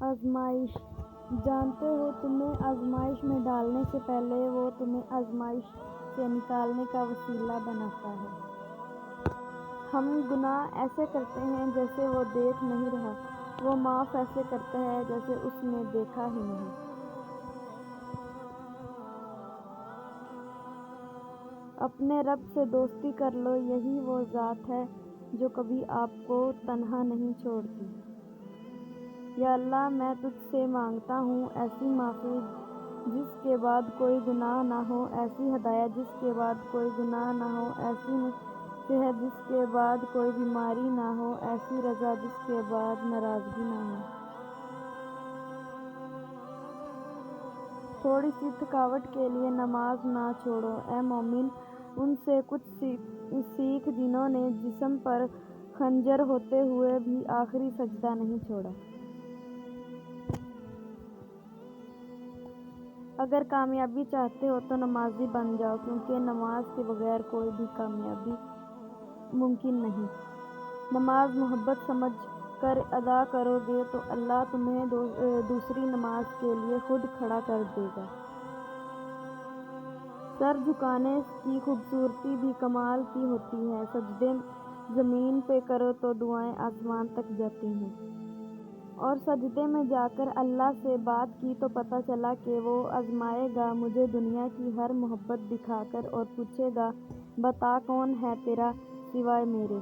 آزمائش۔ جانتے ہو تمہیں آزمائش میں ڈالنے سے پہلے وہ تمہیں آزمائش سے نکالنے کا وسیلہ بناتا ہے۔ ہم گناہ ایسے کرتے ہیں جیسے وہ دیکھ نہیں رہا، وہ معاف ایسے کرتا ہے جیسے اس نے دیکھا ہی نہیں۔ اپنے رب سے دوستی کر لو، یہی وہ ذات ہے جو کبھی آپ کو تنہا نہیں چھوڑتی۔ یا اللہ، میں تجھ سے مانگتا ہوں ایسی معافی جس کے بعد کوئی گناہ نہ ہو، ایسی ہدایت جس کے بعد کوئی گناہ نہ ہو، ایسی صحت جس کے بعد کوئی بیماری نہ ہو، ایسی رضا جس کے بعد ناراضگی نہ ہو۔ تھوڑی سی تھکاوٹ کے لیے نماز نہ چھوڑو، اے مومن، ان سے کچھ سیکھ جنہوں نے جسم پر خنجر ہوتے ہوئے بھی آخری سجدہ نہیں چھوڑا۔ اگر کامیابی چاہتے ہو تو نمازی بن جاؤ، کیونکہ نماز کے بغیر کوئی بھی کامیابی ممکن نہیں۔ نماز محبت سمجھ کر ادا کرو گے تو اللہ تمہیں دوسری نماز کے لیے خود کھڑا کر دے گا۔ سر جھکانے کی خوبصورتی بھی کمال کی ہوتی ہے، سجدے زمین پہ کرو تو دعائیں آسمان تک جاتی ہیں۔ اور سجدے میں جا کر اللہ سے بات کی تو پتہ چلا کہ وہ آزمائے گا مجھے دنیا کی ہر محبت دکھا کر اور پوچھے گا بتا کون ہے تیرا سوائے میرے۔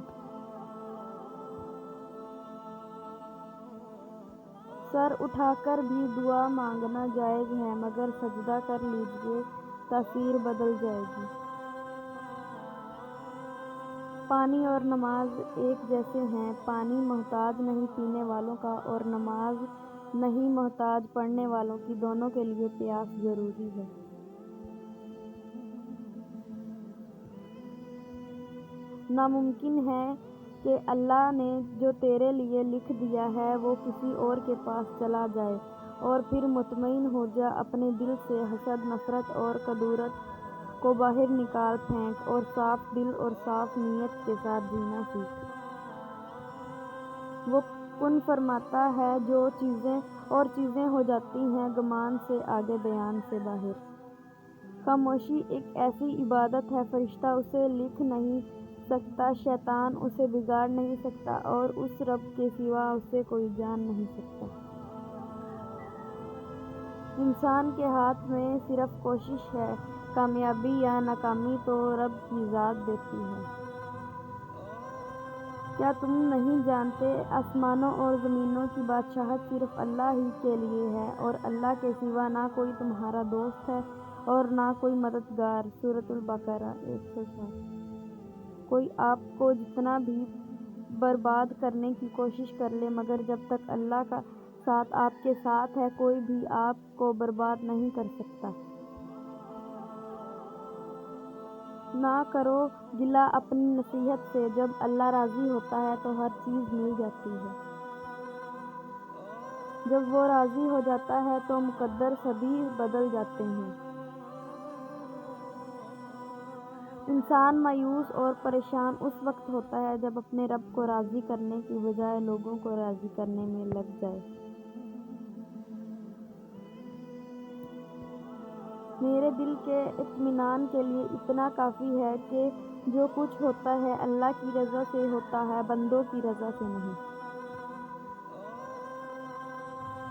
سر اٹھا کر بھی دعا مانگنا جائز ہے، مگر سجدہ کر لیجئے، تاثیر بدل جائے گی۔ پانی اور نماز ایک جیسے ہیں، پانی محتاج نہیں پینے والوں کا اور نماز نہیں محتاج پڑھنے والوں کی، دونوں کے لیے پیاس ضروری ہے۔ ناممکن ہے کہ اللہ نے جو تیرے لیے لکھ دیا ہے وہ کسی اور کے پاس چلا جائے، اور پھر مطمئن ہو جا، اپنے دل سے حسد، نفرت اور کدورت کو باہر نکال پھینک اور صاف دل اور صاف نیت کے ساتھ جینا سیکھ۔ وہ کن فرماتا ہے جو چیزیں ہو جاتی ہیں گمان سے آگے، بیان سے باہر۔ خاموشی ایک ایسی عبادت ہے، فرشتہ اسے لکھ نہیں سکتا، شیطان اسے بگاڑ نہیں سکتا اور اس رب کے سوا اسے کوئی جان نہیں سکتا۔ انسان کے ہاتھ میں صرف کوشش ہے، کامیابی یا ناکامی تو رب کی ذات دیتی ہے۔ کیا تم نہیں جانتے آسمانوں اور زمینوں کی بادشاہت صرف اللہ ہی کے لیے ہے، اور اللہ کے سوا نہ کوئی تمہارا دوست ہے اور نہ کوئی مددگار۔ سورۃ البقرہ 107۔ کوئی آپ کو جتنا بھی برباد کرنے کی کوشش کر لے، مگر جب تک اللہ کا ساتھ آپ کے ساتھ ہے، کوئی بھی آپ کو برباد نہیں کر سکتا۔ نہ کرو گلہ اپنی نصیحت سے، جب اللہ راضی ہوتا ہے تو ہر چیز مل جاتی ہے۔ جب وہ راضی ہو جاتا ہے تو مقدر سبھی بدل جاتے ہیں۔ انسان مایوس اور پریشان اس وقت ہوتا ہے جب اپنے رب کو راضی کرنے کی بجائے لوگوں کو راضی کرنے میں لگ جائے۔ میرے دل کے اطمینان کے لیے اتنا کافی ہے کہ جو کچھ ہوتا ہے اللہ کی رضا سے ہوتا ہے، بندوں کی رضا سے نہیں۔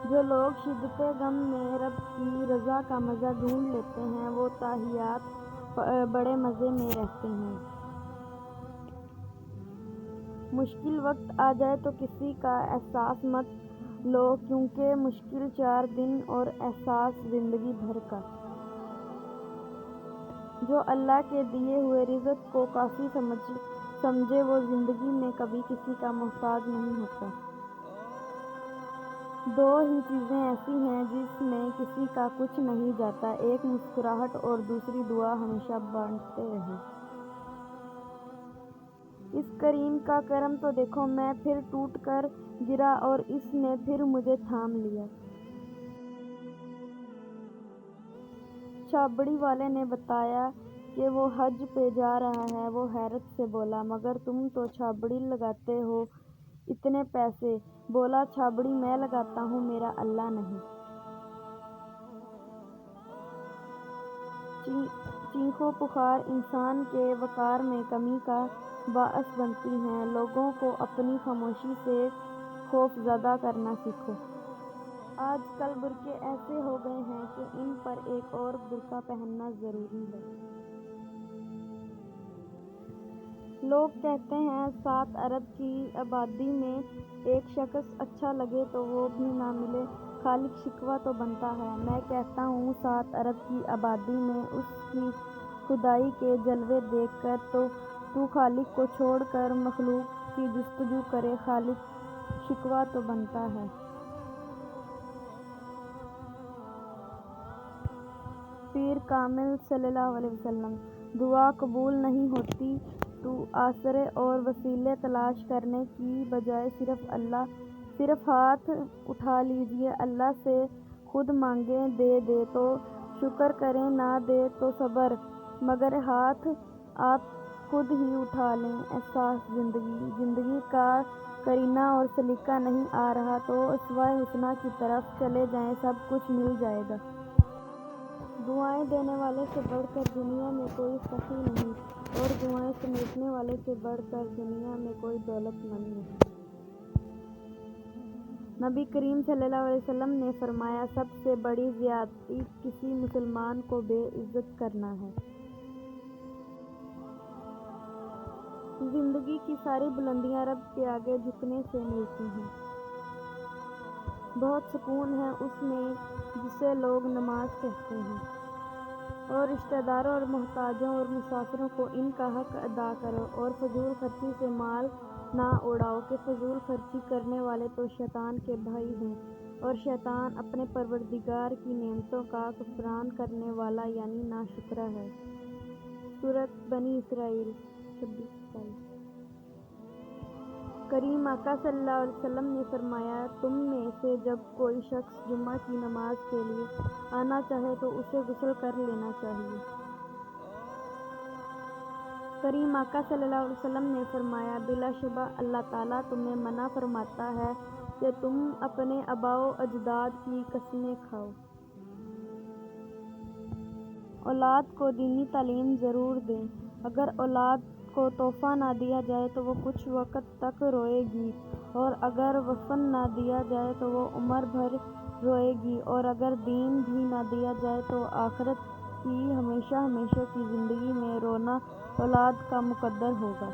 جو لوگ شدت غم میں رب کی رضا کا مزہ ڈھونڈ لیتے ہیں، وہ تاحیات بڑے مزے میں رہتے ہیں۔ مشکل وقت آ جائے تو کسی کا احساس مت لو، کیونکہ مشکل 4 دن اور احساس زندگی بھر کا۔ جو اللہ کے دیے ہوئے رزق کو کافی سمجھے وہ زندگی میں کبھی کسی کا محتاج نہیں ہوتا۔ 2 ہی چیزیں ایسی ہیں جس میں کسی کا کچھ نہیں جاتا، ایک مسکراہٹ اور دوسری دعا، ہمیشہ بانٹتے رہیں۔ اس کریم کا کرم تو دیکھو، میں پھر ٹوٹ کر گرا اور اس نے پھر مجھے تھام لیا۔ چھابڑی والے نے بتایا کہ وہ حج پہ جا رہا ہے۔ وہ حیرت سے بولا، مگر تم تو چھابڑی لگاتے ہو، اتنے پیسے؟ بولا چھابڑی میں لگاتا ہوں، میرا اللہ نہیں۔ چیخ و پکار انسان کے وقار میں کمی کا باعث بنتی ہیں۔ لوگوں کو اپنی خاموشی سے خوف زدہ کرنا سیکھو۔ آج کل برقعے ایسے ہو گئے ہیں کہ ان پر ایک اور برقع پہننا ضروری ہے۔ لوگ کہتے ہیں 7 ارب کی آبادی میں ایک شخص اچھا لگے تو وہ بھی نہ ملے، خالق شکوہ تو بنتا ہے۔ میں کہتا ہوں 7 ارب کی آبادی میں اس کی خدائی کے جلوے دیکھ کر تو خالق کو چھوڑ کر مخلوق کی جستجو کرے، خالق شکوہ تو بنتا ہے۔ پیر کامل صلی اللہ علیہ وسلم۔ دعا قبول نہیں ہوتی تو آسرے اور وسیلے تلاش کرنے کی بجائے صرف ہاتھ اٹھا لیجیے، اللہ سے خود مانگیں، دے تو شکر کریں، نہ دے تو صبر، مگر ہاتھ آپ خود ہی اٹھا لیں۔ احساس زندگی کا قرینہ اور سلیقہ نہیں آ رہا تو اسوہ حسنہ کی طرف چلے جائیں، سب کچھ مل جائے گا۔ دعائیں دینے والے سے بڑھ کر دنیا میں کوئی سخی نہیں، اور دعائیں سمیٹنے والے سے بڑھ کر دنیا میں کوئی دولت مند نہیں۔ نبی کریم صلی اللہ علیہ وسلم نے فرمایا، سب سے بڑی زیادتی کسی مسلمان کو بے عزت کرنا ہے۔ زندگی کی ساری بلندیاں رب کے آگے جھکنے سے ملتی ہیں۔ بہت سکون ہے اس میں جسے لوگ نماز کہتے ہیں، اور رشتہ داروں اور محتاجوں اور مسافروں کو ان کا حق ادا کرو، اور فضول خرچی سے مال نہ اڑاؤ کہ فضول خرچی کرنے والے تو شیطان کے بھائی ہیں، اور شیطان اپنے پروردگار کی نعمتوں کا کفران کرنے والا یعنی ناشکرا ہے۔ سورۃ بنی اسرائیل 26-27۔ کریم آقا صلی اللہ علیہ وسلم نے فرمایا، تم میں سے جب کوئی شخص جمعہ کی نماز کے لیے آنا چاہے تو اسے غسل کر لینا چاہیے۔ کریم آقا صلی اللہ علیہ وسلم نے فرمایا، بلا شبہ اللہ تعالیٰ تمہیں منع فرماتا ہے کہ تم اپنے آباء و اجداد کی قسمیں کھاؤ۔ اولاد کو دینی تعلیم ضرور دیں۔ اگر اولاد کو تحفہ نہ دیا جائے تو وہ کچھ وقت تک روئے گی، اور اگر وفن نہ دیا جائے تو وہ عمر بھر روئے گی، اور اگر دین بھی نہ دیا جائے تو آخرت کی ہمیشہ ہمیشہ کی زندگی میں رونا اولاد کا مقدر ہوگا۔